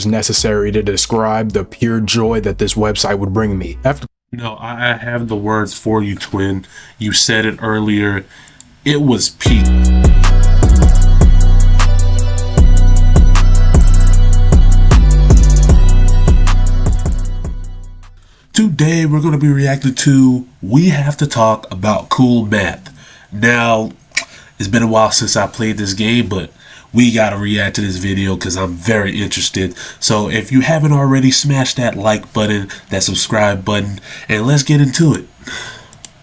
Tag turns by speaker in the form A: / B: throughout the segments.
A: necessary to describe the pure joy that this website would bring me.
B: No, I have the words for you, twin. You said it earlier. It was peak. Today we're going to be reacting to We Have to Talk About Cool Math. Now, it's been a while since I played this game, but we got to react to this video because I'm very interested. So if you haven't already, smash that like button, that subscribe button, and let's get into it.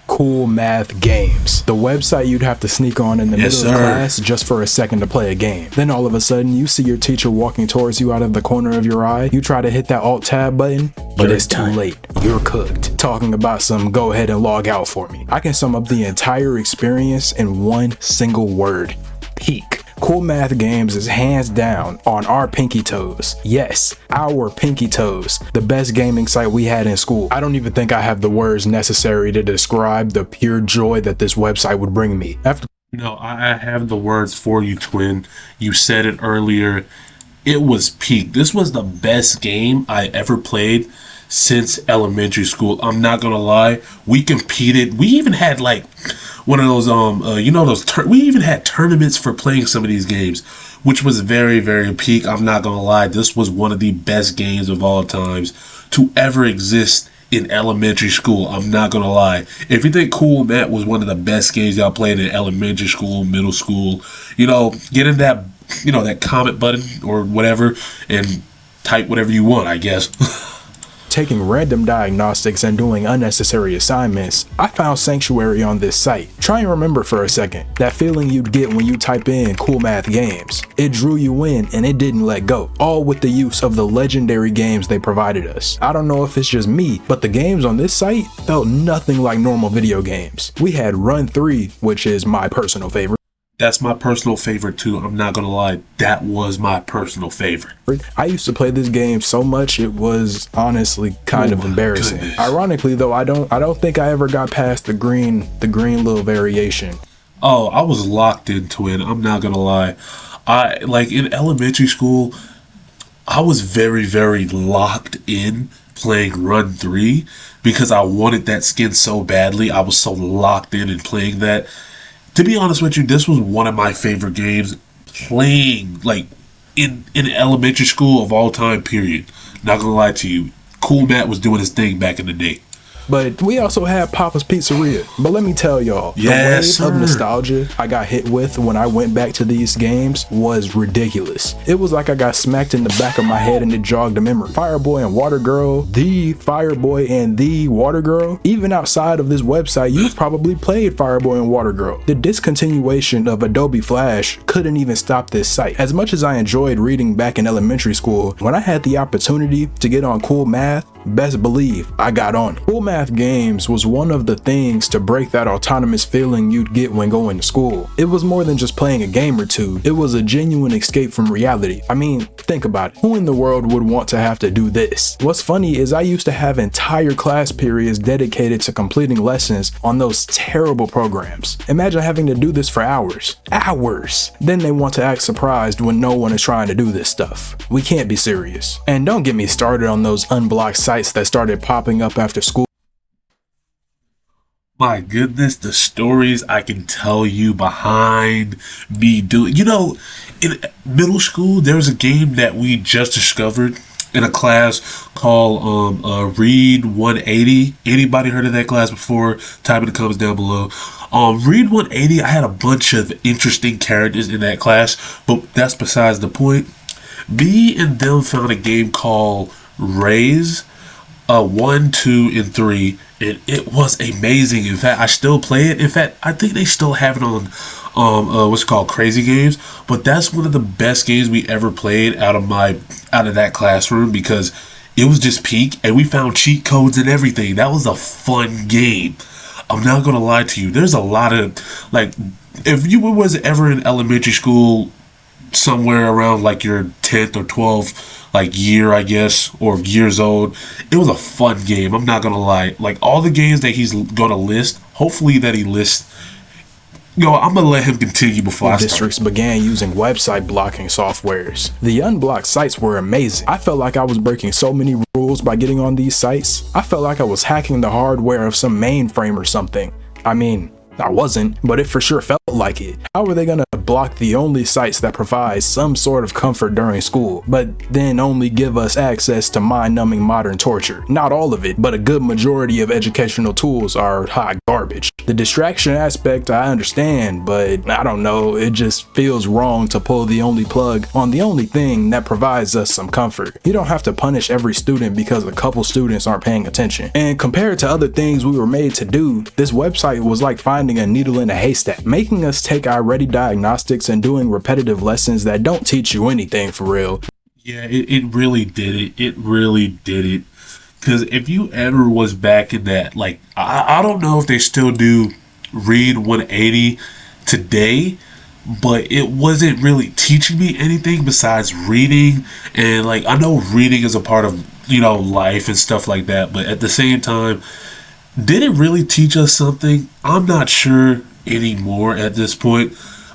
A: Cool Math Games, the website you'd have to sneak on in the middle of class just for a second to play a game. Then all of a sudden you see your teacher walking towards you out of the corner of your eye. You try to hit that Alt-Tab button, but it's too late. You're cooked. Talking about some go ahead and log out for me. I can sum up the entire experience in one single word: peak. Cool Math Games is hands down on our pinky toes. Yes, our pinky toes. The best gaming site we had in school. I don't even think I have the words necessary to describe the pure joy that this website would bring me.
B: No, I have the words for you, twin. You said it earlier. It was peak. This was the best game I ever played since elementary school. I'm not gonna lie. We competed. We even had like one of those we even had tournaments for playing some of these games, which was very, very peak. I'm not gonna lie. This was one of the best games of all times to ever exist in elementary school. I'm not gonna lie. If you think Cool Math was one of the best games y'all played in elementary school, middle school, get in that that comment button or whatever and type whatever you want, I guess.
A: Taking random diagnostics and doing unnecessary assignments, I found sanctuary on this site. Try and remember for a second that feeling you'd get when you type in Cool Math Games. It drew you in and it didn't let go, all with the use of the legendary games they provided us. I don't know if it's just me, but the games on this site felt nothing like normal video games. We had Run 3, which is my personal favorite.
B: That's my personal favorite too. I'm not gonna lie, that was my personal favorite.
A: I used to play this game so much it was honestly kind of embarrassing. Goodness. Ironically though, I don't think I ever got past the green little variation.
B: Oh, I was locked into it. I'm not gonna lie. I like in elementary school, I was very, very locked in playing Run 3 because I wanted that skin so badly. I was so locked in playing that. To be honest with you, this was one of my favorite games playing like in elementary school of all time, period. Not gonna lie to you. Cool Matt was doing his thing back in the day.
A: But we also had Papa's Pizzeria. But let me tell y'all, the wave of nostalgia I got hit with when I went back to these games was ridiculous. It was like I got smacked in the back of my head and it jogged a memory. Fireboy and Water Girl, the Fireboy and the Water Girl. Even outside of this website, you've probably played Fireboy and Water Girl. The discontinuation of Adobe Flash couldn't even stop this site. As much as I enjoyed reading back in elementary school, when I had the opportunity to get on Cool Math, best believe I got on. Cool Math Games was one of the things to break that autonomous feeling you'd get when going to school. It was more than just playing a game or two. It was a genuine escape from reality. I mean, think about it. Who in the world would want to have to do this? What's funny is I used to have entire class periods dedicated to completing lessons on those terrible programs. Imagine having to do this for hours. Hours! Then they want to act surprised when no one is trying to do this stuff. We can't be serious. And don't get me started on those unblocked sites that started popping up after school.
B: My goodness, the stories I can tell you behind me doing. In middle school, there was a game that we just discovered in a class called Read 180. Anybody heard of that class before? Type in the comments down below. Read 180, I had a bunch of interesting characters in that class, but that's besides the point. Me and them found a game called Raise. 1, 2, and 3, and it was amazing. In fact, I still play it. In fact, I think they still have it on what's called Crazy Games. But that's one of the best games we ever played out of that classroom because it was just peak, and we found cheat codes and everything. That was a fun game. I'm not gonna lie to you. There's a lot of if you was ever in elementary school, somewhere around like your 10th or 12th year, I guess, or years old, it was a fun game. I'm not gonna lie. Like all the games that he's gonna list, hopefully that he lists Yo, I'm gonna let him continue before I start.
A: Districts began using website blocking softwares. The unblocked sites were amazing. I felt like I was breaking so many rules by getting on these sites. I felt like I was hacking the hardware of some mainframe or something. I mean, I wasn't, but it for sure felt like it. How are they gonna block the only sites that provide some sort of comfort during school, but then only give us access to mind-numbing modern torture? Not all of it, but a good majority of educational tools are hot garbage. The distraction aspect I understand, but I don't know, it just feels wrong to pull the only plug on the only thing that provides us some comfort. You don't have to punish every student because a couple students aren't paying attention. And compared to other things we were made to do, this website was like finding a needle in a haystack, making us take our ready diagnostics and doing repetitive lessons that don't teach you anything for real.
B: Yeah, it really did it. It really did it. Because if you ever was back in that, like, I don't know if they still do Read 180 today, but it wasn't really teaching me anything besides reading. And, like, I know reading is a part of, you know, life and stuff like that, but at the same time, did it really teach us something? I'm not sure anymore at this point.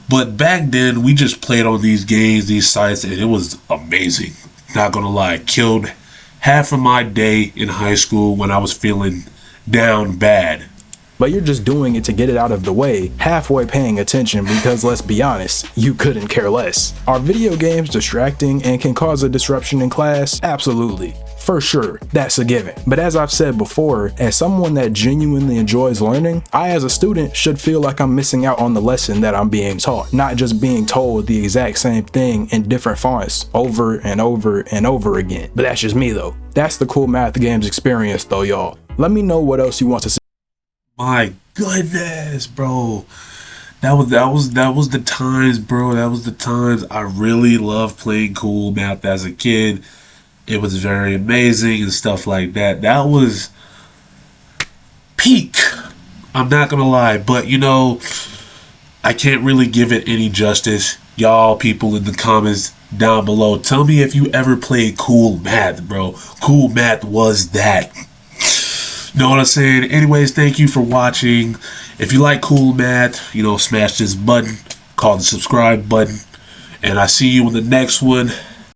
B: But back then, we just played on these games, these sites, and it was amazing. Not gonna lie, killed half of my day in high school when I was feeling down bad.
A: But you're just doing it to get it out of the way, halfway paying attention because, let's be honest, you couldn't care less. Are video games distracting and can cause a disruption in class? Absolutely. For sure, that's a given. But as I've said before, as someone that genuinely enjoys learning, I as a student should feel like I'm missing out on the lesson that I'm being taught, not just being told the exact same thing in different fonts over and over and over again. But that's just me though. That's the Cool Math Games experience though, y'all. Let me know what else you want to see.
B: My goodness, bro. That was the times, bro. That was the times. I really loved playing Cool Math as a kid. It was very amazing and stuff like that. That was peak. I'm not gonna lie, but you know, I can't really give it any justice. Y'all people in the comments down below, tell me if you ever played Cool Math, bro. Cool Math was that. Know what I'm saying? Anyways, thank you for watching. If you like Cool Math, you know, smash this button, call the subscribe button, and I see you in the next one.